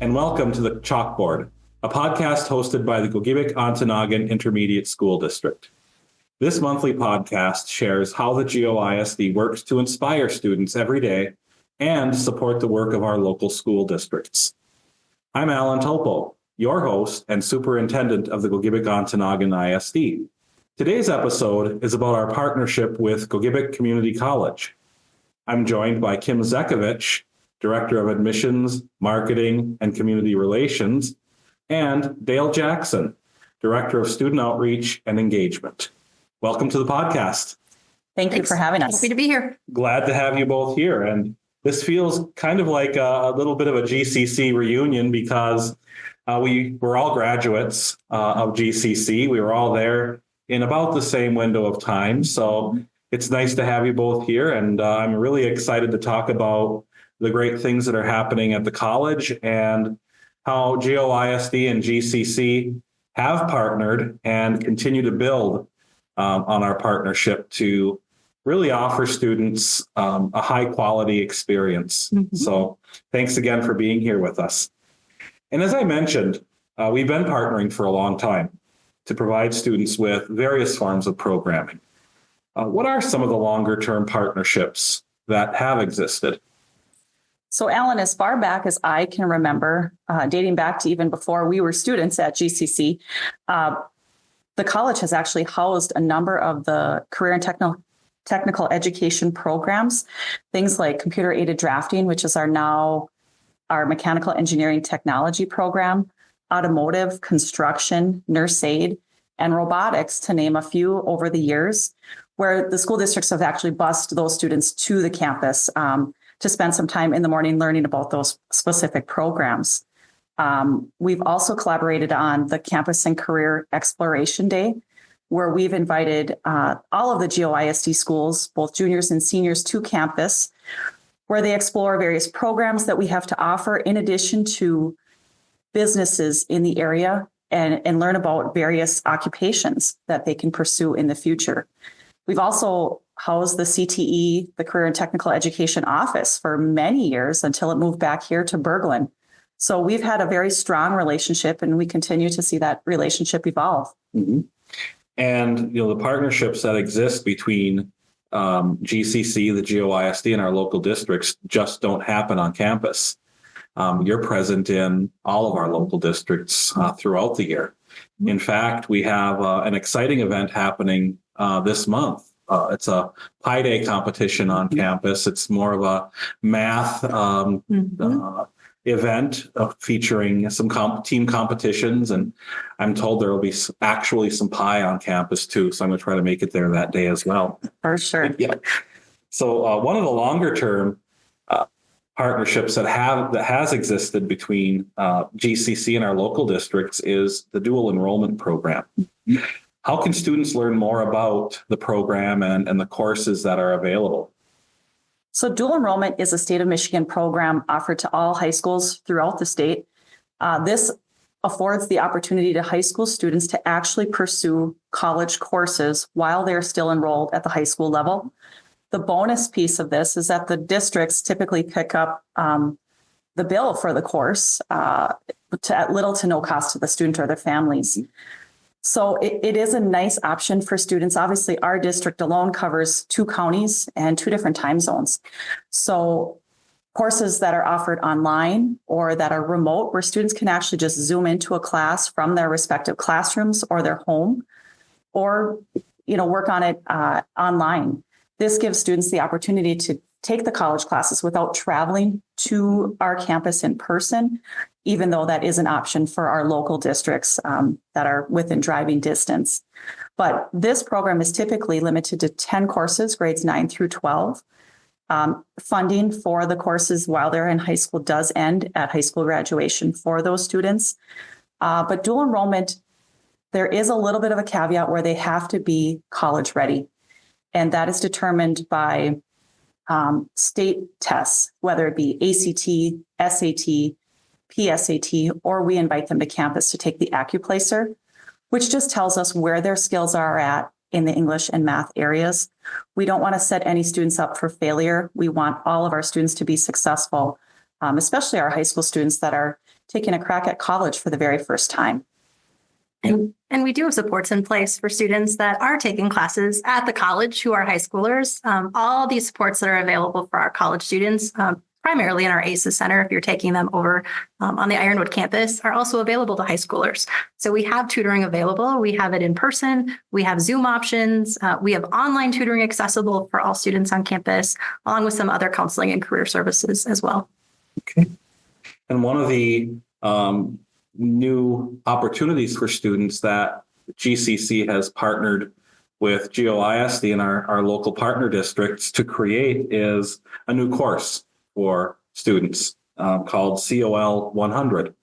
and welcome to the Chalkboard, a podcast hosted by the Gogebic-Ontonagon Intermediate School District. This monthly podcast shares how the GOISD works to inspire students every day and support the work of our local school districts. I'm Alan Topo, your host and superintendent of the Gogebic-Ontonagon ISD. Today's episode is about our partnership with Gogebic Community College. I'm joined by Kim Zeckovich, Director of Admissions, Marketing, and Community Relations, and Dayle Jackson, Director of Student Outreach and Engagement. Welcome to the podcast. Thank you for having us. Happy to be here. Glad to have you both here. And this feels kind of like a little bit of a GCC reunion because we were all graduates of GCC. We were all there in about the same window of time. So it's nice to have you both here. And I'm really excited to talk about the great things that are happening at the college and how GOISD and GCC have partnered and continue to build on our partnership to really offer students a high quality experience. Mm-hmm. So thanks again for being here with us. And as I mentioned, we've been partnering for a long time to provide students with various forms of programming. What are some of the longer term partnerships that have existed? So, Alan, as far back as I can remember, dating back to even before we were students at GCC, the college has actually housed a number of the career and technical education programs, things like computer-aided drafting, which is our mechanical engineering technology program, automotive, construction, nurse aid, and robotics, to name a few over the years, where the school districts have actually bused those students to the campus to spend some time in the morning learning about those specific programs. We've also collaborated on the Campus and Career Exploration Day, where we've invited all of the GOISD schools, both juniors and seniors, to campus, where they explore various programs that we have to offer, in addition to businesses in the area, and learn about various occupations that they can pursue in the future. We've also housed the CTE, the Career and Technical Education Office, for many years until it moved back here to Berglund. So we've had a very strong relationship, and we continue to see that relationship evolve. Mm-hmm. And the partnerships that exist between GCC, the GOISD, and our local districts just don't happen on campus. You're present in all of our local districts throughout the year. In fact, we have an exciting event happening this month. It's a Pi Day competition on campus. It's more of a math event featuring some team competitions. And I'm told there will be actually some pie on campus too. So I'm going to try to make it there that day as well. For sure. Yeah. So one of the longer term partnerships that has existed between GCC and our local districts is the dual enrollment program. How can students learn more about the program and the courses that are available? So dual enrollment is a state of Michigan program offered to all high schools throughout the state. This affords the opportunity to high school students to actually pursue college courses while they're still enrolled at the high school level. The bonus piece of this is that the districts typically pick up the bill for the course at little to no cost to the student or their families. So it is a nice option for students. Obviously, our district alone covers 2 counties and 2 different time zones. So courses that are offered online or that are remote, where students can actually just Zoom into a class from their respective classrooms or their home, or work on it online. This gives students the opportunity to take the college classes without traveling to our campus in person, even though that is an option for our local districts that are within driving distance. But this program is typically limited to 10 courses, grades 9 through 12. Funding for the courses while they're in high school does end at high school graduation for those students. But dual enrollment, there is a little bit of a caveat where they have to be college ready. And that is determined by state tests, whether it be ACT, SAT, PSAT, or we invite them to campus to take the AccuPlacer, which just tells us where their skills are at in the English and math areas. We don't want to set any students up for failure. We want all of our students to be successful, especially our high school students that are taking a crack at college for the very first time. And we do have supports in place for students that are taking classes at the college who are high schoolers. All these supports that are available for our college students, primarily in our ACES Center, if you're taking them over on the Ironwood campus, are also available to high schoolers. So we have tutoring available. We have it in person. We have Zoom options. We have online tutoring accessible for all students on campus, along with some other counseling and career services as well. Okay. And one of the new opportunities for students that GCC has partnered with GOISD and our local partner districts to create is a new course for students called COL 100.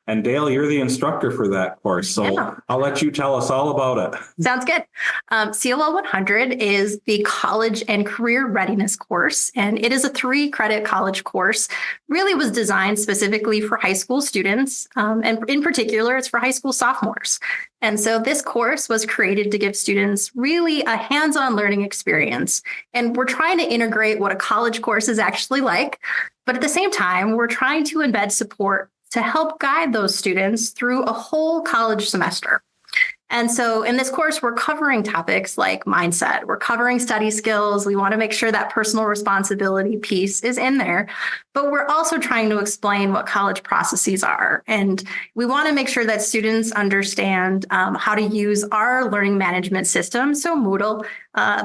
And Dayle, you're the instructor for that course, so yeah. I'll let you tell us all about it. Sounds good. COL 100 is the College and Career Readiness course, and it is a 3-credit college course. Really was designed specifically for high school students, and in particular, it's for high school sophomores. And so this course was created to give students really a hands-on learning experience. And we're trying to integrate what a college course is actually like, but at the same time, we're trying to embed support to help guide those students through a whole college semester. And so in this course, we're covering topics like mindset. We're covering study skills. We want to make sure that personal responsibility piece is in there. But we're also trying to explain what college processes are. And we want to make sure that students understand how to use our learning management system. So Moodle,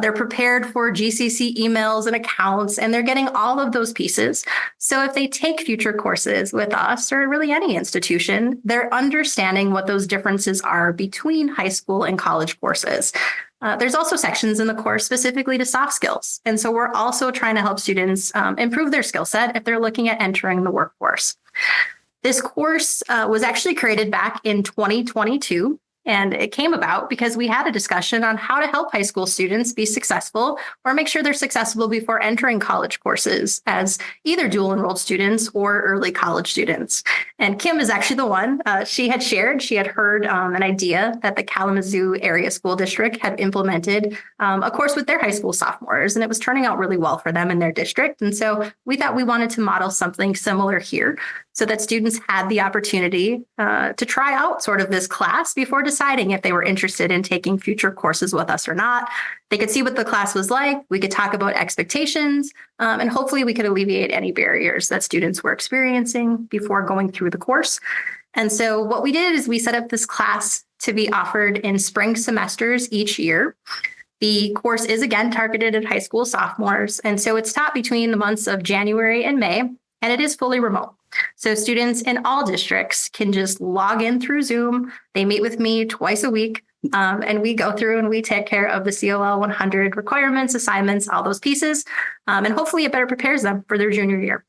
they're prepared for GCC emails and accounts, and they're getting all of those pieces. So if they take future courses with us or really any institution, they're understanding what those differences are between high school and college courses. There's also sections in the course specifically to soft skills. And so we're also trying to help students improve their skill set if they're looking at entering the workforce. This course was actually created back in 2022. And it came about because we had a discussion on how to help high school students be successful or make sure they're successful before entering college courses as either dual enrolled students or early college students. And Kim is actually the one. She had heard an idea that the Kalamazoo Area School District had implemented a course with their high school sophomores, and it was turning out really well for them in their district. And so we thought we wanted to model something similar here so that students had the opportunity to try out sort of this class before deciding if they were interested in taking future courses with us or not. They could see what the class was like. We could talk about expectations, and hopefully we could alleviate any barriers that students were experiencing before going through the course. And so what we did is we set up this class to be offered in spring semesters each year. The course is again targeted at high school sophomores, and so it's taught between the months of January and May, and it is fully remote. So students in all districts can just log in through Zoom. They meet with me twice a week, and we go through and we take care of the COL 100 requirements, assignments, all those pieces, and hopefully it better prepares them for their junior year.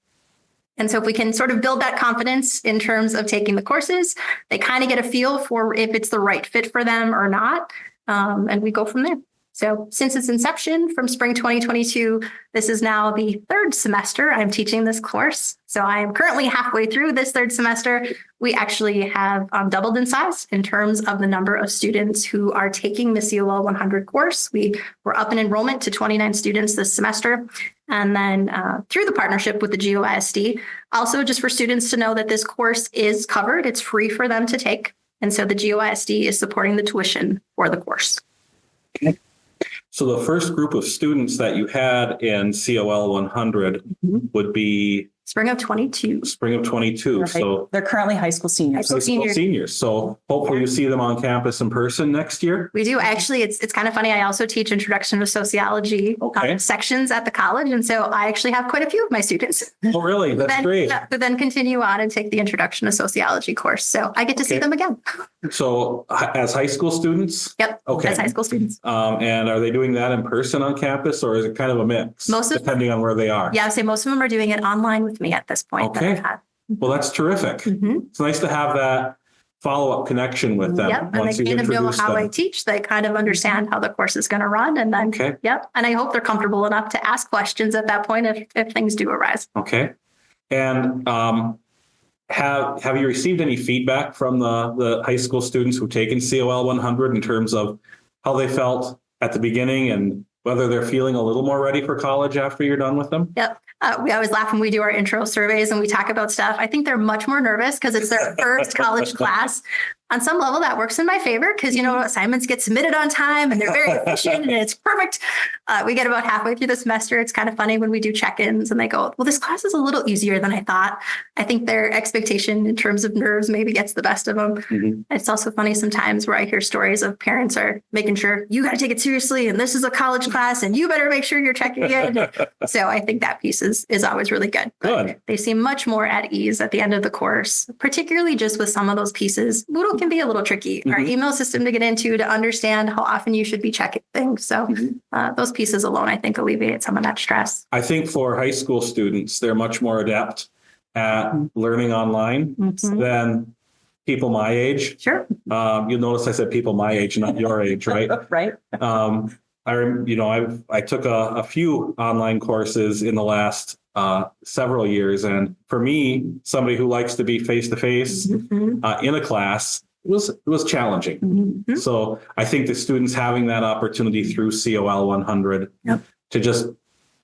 And so if we can sort of build that confidence in terms of taking the courses, they kind of get a feel for if it's the right fit for them or not, and we go from there. So since its inception from spring 2022, this is now the 3rd semester I'm teaching this course. So I am currently halfway through this 3rd semester. We actually have doubled in size in terms of the number of students who are taking the COL 100 course. We were up in enrollment to 29 students this semester. And then through the partnership with the GOISD, also just for students to know that this course is covered, it's free for them to take. And so the GOISD is supporting the tuition for the course. Okay. So the first group of students that you had in COL 100 would be Spring of 22. Spring of 22. Right. So they're currently high school seniors. High school seniors. So hopefully you see them on campus in person next year. We do. Actually, it's kind of funny. I also teach Introduction to Sociology sections at the college. And so I actually have quite a few of my students. Oh, really? That's great. Who then continue on and take the Introduction to Sociology course. So I get to see them again. So as high school students? Yep. Okay. As high school students. And are they doing that in person on campus, or is it kind of a mix? Depending on where they are. Yeah, I would say most of them are doing it online with me at this point. Okay. Well, that's terrific. Mm-hmm. It's nice to have that follow-up connection with them. Yep. And they kind of know how I teach. They kind of understand how the course is going to run. And then, yep. And I hope they're comfortable enough to ask questions at that point if things do arise. Okay. And have you received any feedback from the high school students who've taken COL 100 in terms of how they felt at the beginning and whether they're feeling a little more ready for college after you're done with them? Yep. We always laugh when we do our intro surveys and we talk about stuff. I think they're much more nervous because it's their first college class. On some level, that works in my favor because, assignments get submitted on time and they're very efficient and it's perfect. We get about halfway through the semester. It's kind of funny when we do check-ins and they go, well, this class is a little easier than I thought. I think their expectation in terms of nerves maybe gets the best of them. Mm-hmm. It's also funny sometimes where I hear stories of parents are making sure you got to take it seriously and this is a college class and you better make sure you're checking in. So I think that piece is always really good. Good. They seem much more at ease at the end of the course, particularly just with some of those pieces. Moodle can be a little tricky. Mm-hmm. Our email system to get into, to understand how often you should be checking things. So those pieces alone, I think, alleviate some of that stress. I think for high school students, they're much more adept at learning online than people my age. Sure. You'll notice I said people my age, not your age, right? Right. I took a few online courses in the last several years. And for me, somebody who likes to be face-to-face in a class, it was challenging. Mm-hmm. So I think the students having that opportunity through COL 100 to just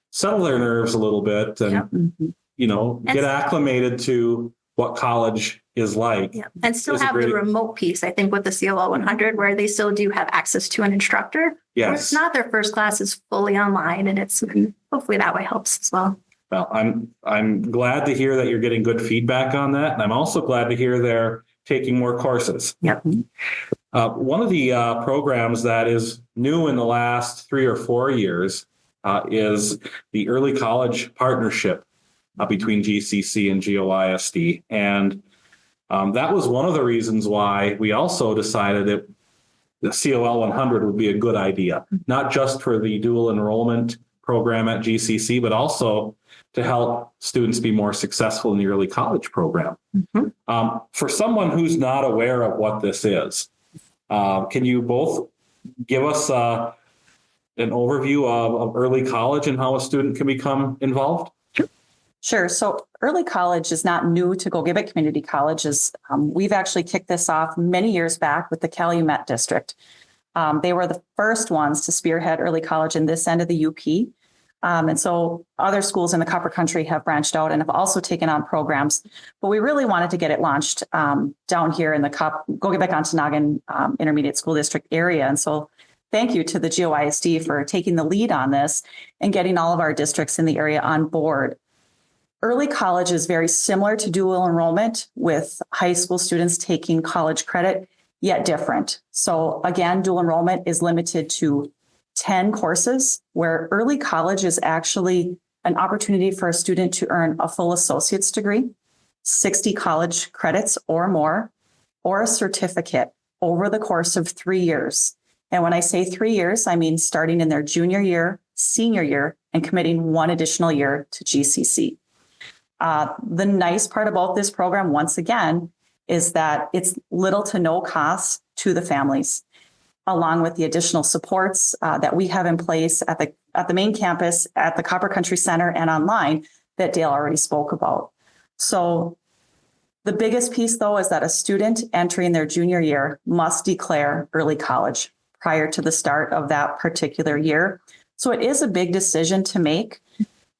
settle their nerves a little bit and, get acclimated to what college is like. Yeah. And still have the remote piece, I think, with the COL 100, where they still do have access to an instructor. Yes. It's not their first class is fully online, and it's hopefully that way helps as well. Well, I'm glad to hear that you're getting good feedback on that. And I'm also glad to hear they're taking more courses. Yep. One of the programs that is new in the last 3 or 4 years is the Early College Partnership between GCC and GOISD. And that was one of the reasons why we also decided that the COL 100 would be a good idea, not just for the dual enrollment program at GCC, but also to help students be more successful in the early college program. Mm-hmm. For someone who's not aware of what this is, can you both give us an overview of early college and how a student can become involved? Sure. So early college is not new to Gogebic Community Colleges. We've actually kicked this off many years back with the Calumet District. They were the first ones to spearhead early college in this end of the UP. And so other schools in the Copper Country have branched out and have also taken on programs. But we really wanted to get it launched down here in the Gogebic-Ontonagon Intermediate School District area. And so thank you to the GOISD for taking the lead on this and getting all of our districts in the area on board. Early college is very similar to dual enrollment, with high school students taking college credit, yet different. So again, dual enrollment is limited to 10 courses, where early college is actually an opportunity for a student to earn a full associate's degree, 60 college credits or more, or a certificate over the course of 3 years. And when I say 3 years, I mean starting in their junior year, senior year, and committing one additional year to GCC. The nice part about this program, once again, is that it's little to no cost to the families, along with the additional supports that we have in place at the main campus, at the Copper Country Center, and online that Dayle already spoke about. So the biggest piece, though, is that a student entering their junior year must declare early college prior to the start of that particular year. So it is a big decision to make.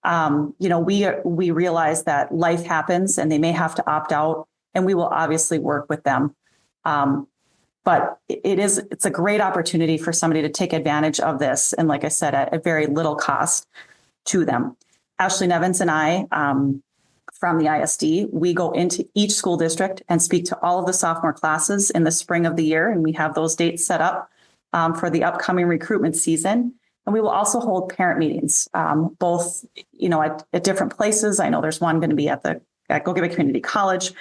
We realize that life happens and they may have to opt out, and we will obviously work with them. But it's a great opportunity for somebody to take advantage of this. And like I said, at a very little cost to them. Ashley Nevins and I, from the ISD, we go into each school district and speak to all of the sophomore classes in the spring of the year. And we have those dates set up for the upcoming recruitment season. And we will also hold parent meetings, both, at different places. I know there's one going to be at Gogebic Community College.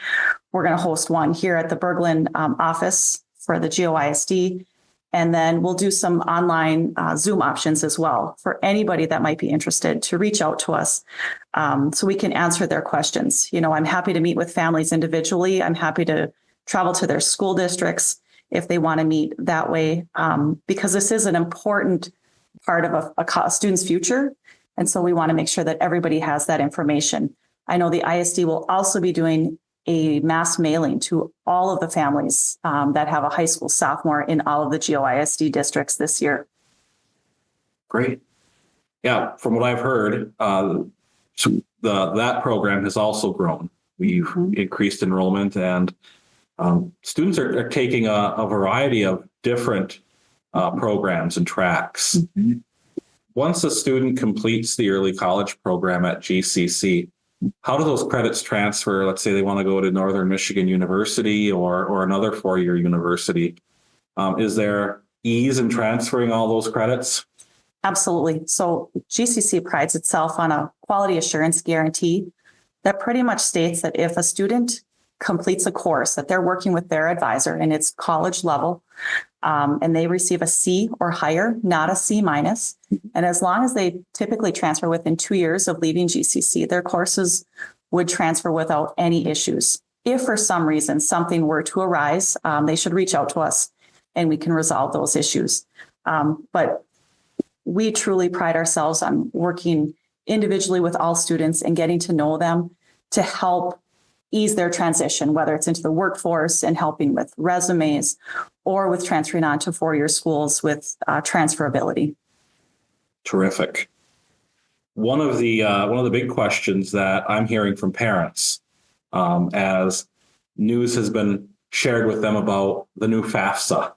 We're going to host one here at the Berglund office for the GOISD. And then we'll do some online Zoom options as well for anybody that might be interested to reach out to us so we can answer their questions. I'm happy to meet with families individually. I'm happy to travel to their school districts if they want to meet that way, because this is an important part of a student's future. And so we want to make sure that everybody has that information. I know the ISD will also be doing a mass mailing to all of the families that have a high school sophomore in all of the GOISD districts this year. Great. yeah, from what I've heard, that program has also grown. We've increased enrollment, and students are taking a variety of different programs and tracks. Once a student completes the early college program at GCC, how do those credits transfer? Let's say they want to go to Northern Michigan University or another four-year university. Is there ease in transferring all those credits? Absolutely. So GCC prides itself on a quality assurance guarantee that pretty much states that if a student completes a course that they're working with their advisor and it's college level, and they receive a C or higher, not a C minus. And as long as they typically transfer within 2 years of leaving GCC, their courses would transfer without any issues. If for some reason something were to arise, they should reach out to us and we can resolve those issues. But we truly pride ourselves on working individually with all students and getting to know them to help ease their transition, whether it's into the workforce and helping with resumes or with transferring on to four-year schools with transferability. Terrific. One of the big questions that I'm hearing from parents, as news has been shared with them about the new FAFSA,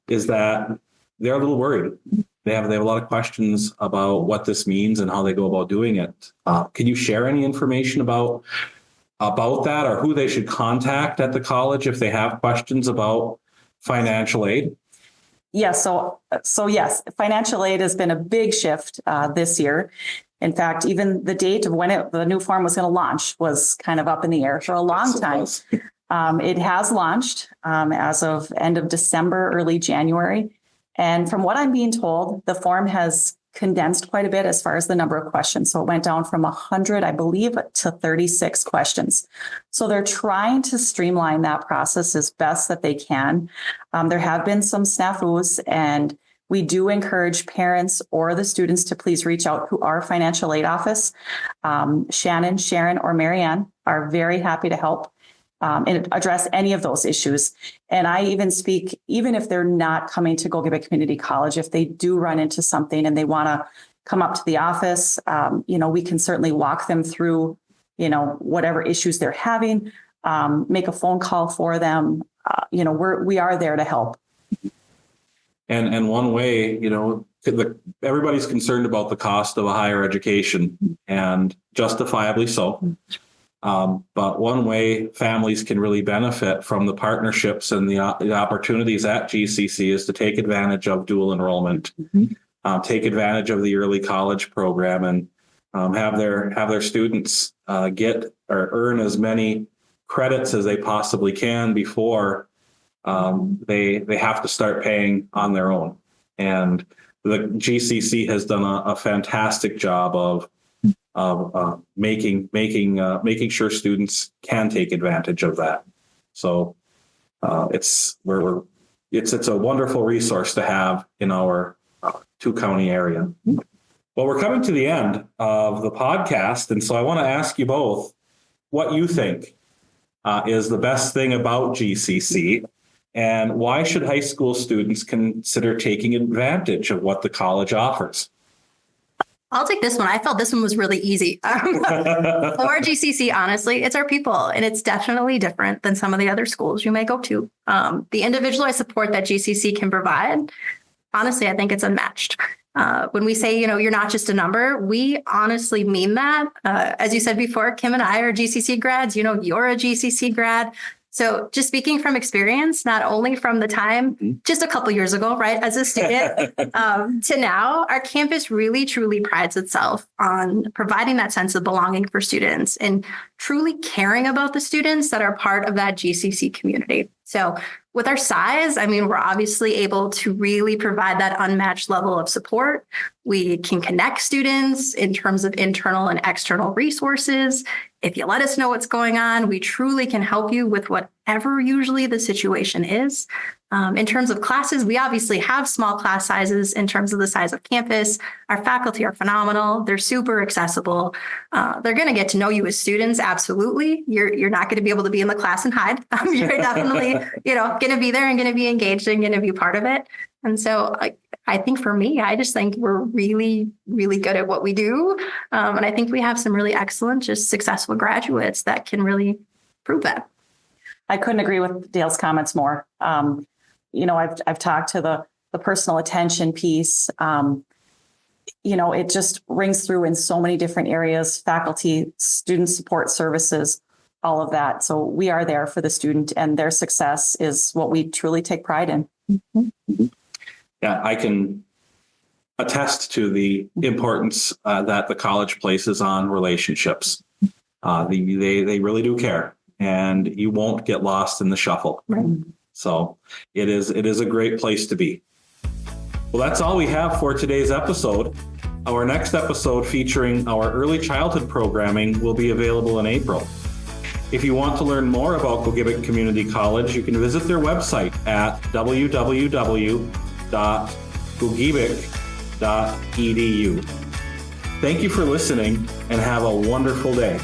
is that they're a little worried. They have a lot of questions about what this means and how they go about doing it. Can you share any information about that, or who they should contact at the college if they have questions about financial aid? Yeah, so yes, financial aid has been a big shift this year. In fact, even the date of when the new form was going to launch was kind of up in the air for a long time. It has launched as of end of December, early January. And from what I'm being told, the form has condensed quite a bit as far as the number of questions. So it went down from 100, I believe, to 36 questions. So they're trying to streamline that process as best that they can. There have been some snafus, and we do encourage parents or the students to please reach out to our financial aid office. Shannon, Sharon, or Marianne are very happy to help and address any of those issues. And I even speak, even if they're not coming to Gogebic Community College, if they do run into something and they want to come up to the office, we can certainly walk them through, whatever issues they're having, make a phone call for them. We are there to help. And one way, everybody's concerned about the cost of a higher education, and justifiably so. But one way families can really benefit from the partnerships and the opportunities at GCC is to take advantage of dual enrollment, take advantage of the early college program, and have their students get or earn as many credits as they possibly can before they have to start paying on their own. And the GCC has done a fantastic job of making sure students can take advantage of that. So it's a wonderful resource to have in our two-county area. Well, we're coming to the end of the podcast, and so I want to ask you both what you think is the best thing about GCC, and why should high school students consider taking advantage of what the college offers? I'll take this one. I felt this one was really easy. For GCC, honestly, it's our people, and it's definitely different than some of the other schools you may go to. The individualized support that GCC can provide, honestly, I think it's unmatched. When we say, you're not just a number, we honestly mean that. As you said before, Kim and I are GCC grads. You're a GCC grad. So just speaking from experience, not only from the time just a couple years ago, right, as a student, to now, our campus really, truly prides itself on providing that sense of belonging for students and truly caring about the students that are part of that GCC community. So with our size, we're obviously able to really provide that unmatched level of support. We can connect students in terms of internal and external resources. If you let us know what's going on, we truly can help you with whatever usually the situation is. In terms of classes, we obviously have small class sizes in terms of the size of campus. Our faculty are phenomenal. They're super accessible. They're going to get to know you as students. Absolutely. You're not going to be able to be in the class and hide. You're definitely, going to be there and going to be engaged and going to be part of it. And so I think for me, I just think we're really, really good at what we do. And I think we have some really excellent, just successful graduates that can really prove that. I couldn't agree with Dale's comments more. I've talked to the personal attention piece. It just rings through in so many different areas, faculty, student support services, all of that. So we are there for the student, and their success is what we truly take pride in. Mm-hmm. Yeah, I can attest to the importance that the college places on relationships. They really do care, and you won't get lost in the shuffle. Right. So it is a great place to be. Well, that's all we have for today's episode. Our next episode featuring our early childhood programming will be available in April. If you want to learn more about Gogebic Community College, you can visit their website at www.gogebic.edu. Thank you for listening, and have a wonderful day.